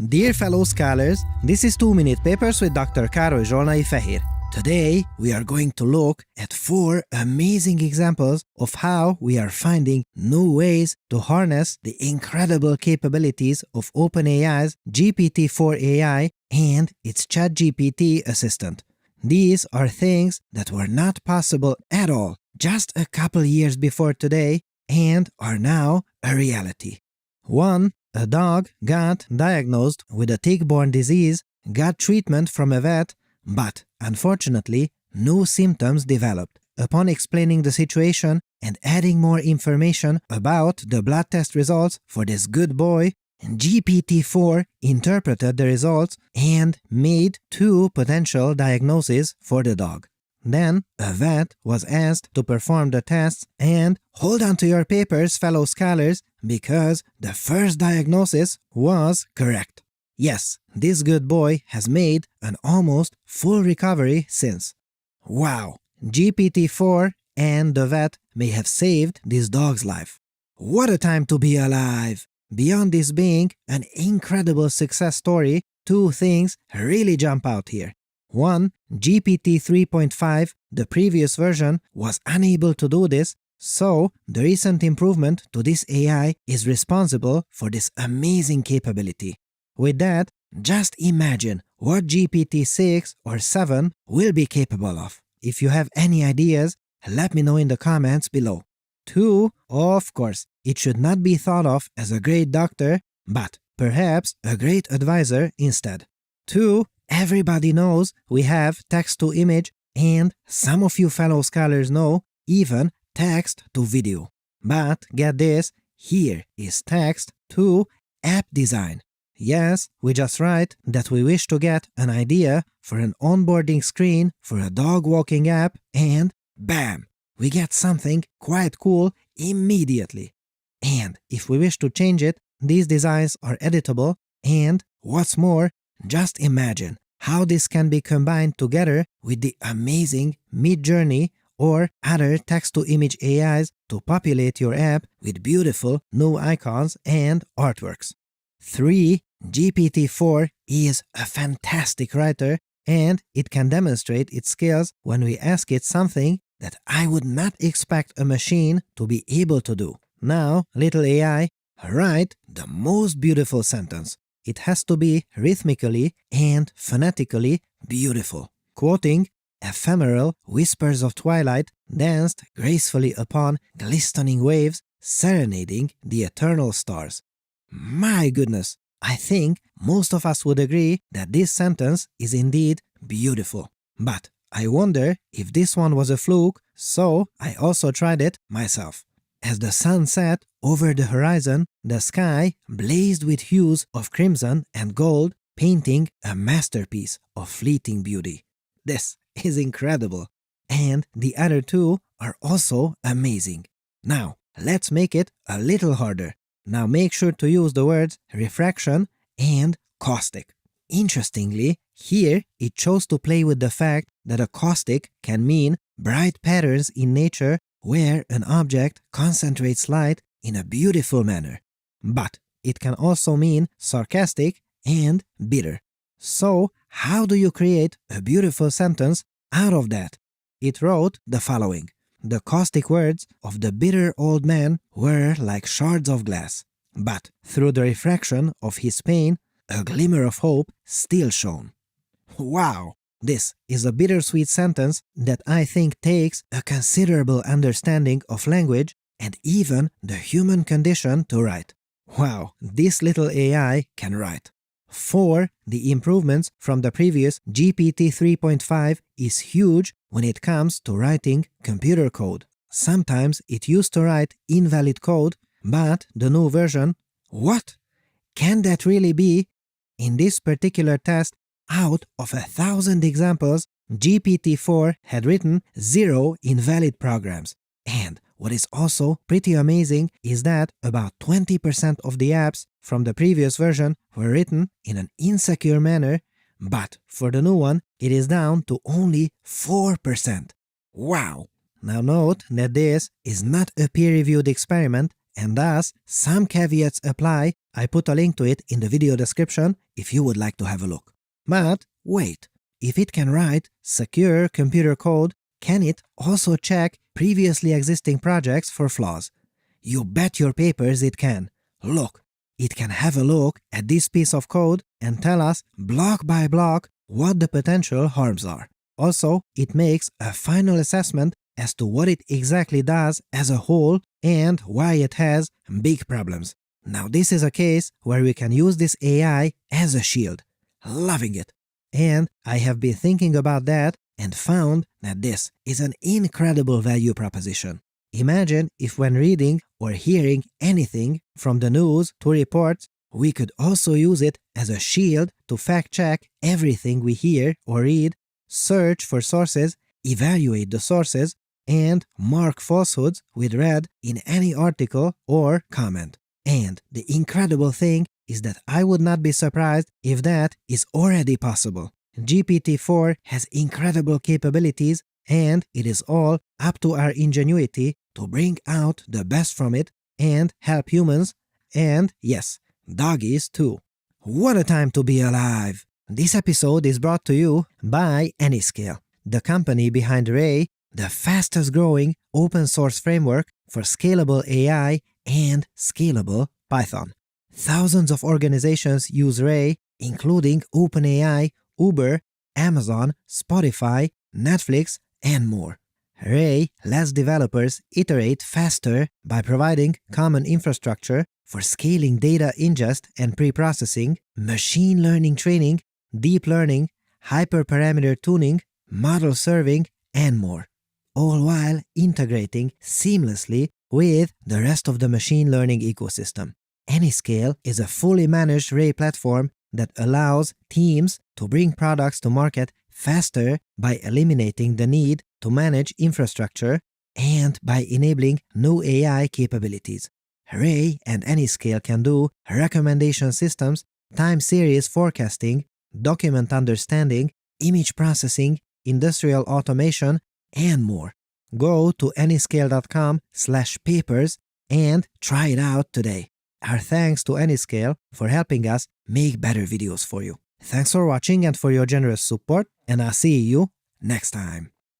Dear fellow scholars, this is 2-Minute Papers with Dr. Károly Zsolnai Fehér. Today, we are going to look at 4 amazing examples of how we are finding new ways to harness the incredible capabilities of OpenAI's GPT-4 AI and its ChatGPT assistant. These are things that were not possible at all just a couple years before today and are now a reality. 1. A dog got diagnosed with a tick-borne disease, got treatment from a vet, but unfortunately, no symptoms developed. Upon explaining the situation and adding more information about the blood test results for this good boy, GPT-4 interpreted the results and made 2 potential diagnoses for the dog. Then, a vet was asked to perform the tests and hold on to your papers, fellow scholars, because the first diagnosis was correct. Yes, this good boy has made an almost full recovery since. Wow! GPT-4 and the vet may have saved this dog's life. What a time to be alive! Beyond this being an incredible success story, 2 things really jump out here. 1. GPT 3.5, the previous version, was unable to do this, so the recent improvement to this AI is responsible for this amazing capability. With that, just imagine what GPT 6 or 7 will be capable of. If you have any ideas, let me know in the comments below. 2. Of course, it should not be thought of as a great doctor, but perhaps a great advisor instead. 2. Everybody knows we have text-to-image, and some of you fellow scholars know even text-to-video. But get this, here is text-to-app design. Yes, we just write that we wish to get an idea for an onboarding screen for a dog walking app, and bam! We get something quite cool immediately. And if we wish to change it, these designs are editable, and what's more, just imagine how this can be combined together with the amazing Midjourney or other text-to-image AIs to populate your app with beautiful new icons and artworks. 3. GPT-4 is a fantastic writer, and it can demonstrate its skills when we ask it something that I would not expect a machine to be able to do. Now, little AI, write the most beautiful sentence. It has to be rhythmically and phonetically beautiful. Quoting, "Ephemeral whispers of twilight danced gracefully upon glistening waves, serenading the eternal stars." My goodness, I think most of us would agree that this sentence is indeed beautiful. But I wonder if this one was a fluke, so I also tried it myself. As the sun set over the horizon, the sky blazed with hues of crimson and gold, painting a masterpiece of fleeting beauty. This is incredible. And the other 2 are also amazing. Now, let's make it a little harder. Now make sure to use the words refraction and caustic. Interestingly, here it chose to play with the fact that a caustic can mean bright patterns in nature where an object concentrates light in a beautiful manner. But it can also mean sarcastic and bitter. So, how do you create a beautiful sentence out of that? It wrote the following: "The caustic words of the bitter old man were like shards of glass, but through the refraction of his pain, a glimmer of hope still shone." Wow! This is a bittersweet sentence that I think takes a considerable understanding of language and even the human condition to write. Wow, this little AI can write. 4. The improvements from the previous GPT 3.5 is huge when it comes to writing computer code. Sometimes it used to write invalid code, but the new version, what? Can that really be? In this particular test, out of 1,000 examples, GPT-4 had written 0 invalid programs. And what is also pretty amazing is that about 20% of the apps from the previous version were written in an insecure manner, but for the new one, it is down to only 4%. Wow! Now note that this is not a peer-reviewed experiment and thus some caveats apply. I put a link to it in the video description if you would like to have a look. But wait, if it can write secure computer code, can it also check previously existing projects for flaws? You bet your papers it can. Look, it can have a look at this piece of code and tell us block by block what the potential harms are. Also, it makes a final assessment as to what it exactly does as a whole and why it has big problems. Now this is a case where we can use this AI as a shield. Loving it. And I have been thinking about that and found that this is an incredible value proposition. Imagine if when reading or hearing anything from the news to reports, we could also use it as a shield to fact-check everything we hear or read, search for sources, evaluate the sources, and mark falsehoods with red in any article or comment. And the incredible thing is that I would not be surprised if that is already possible. GPT-4 has incredible capabilities, and it is all up to our ingenuity to bring out the best from it and help humans, and yes, doggies too. What a time to be alive! This episode is brought to you by Anyscale, the company behind Ray, the fastest growing open source framework for scalable AI and scalable Python. Thousands of organizations use Ray, including OpenAI, Uber, Amazon, Spotify, Netflix, and more. Ray lets developers iterate faster by providing common infrastructure for scaling data ingest and preprocessing, machine learning training, deep learning, hyperparameter tuning, model serving, and more, all while integrating seamlessly with the rest of the machine learning ecosystem. Anyscale is a fully managed Ray platform that allows teams to bring products to market faster by eliminating the need to manage infrastructure and by enabling new AI capabilities. Ray and Anyscale can do recommendation systems, time series forecasting, document understanding, image processing, industrial automation, and more. Go to anyscale.com/papers and try it out today. Our thanks to Anyscale for helping us make better videos for you. Thanks for watching and for your generous support, and I'll see you next time.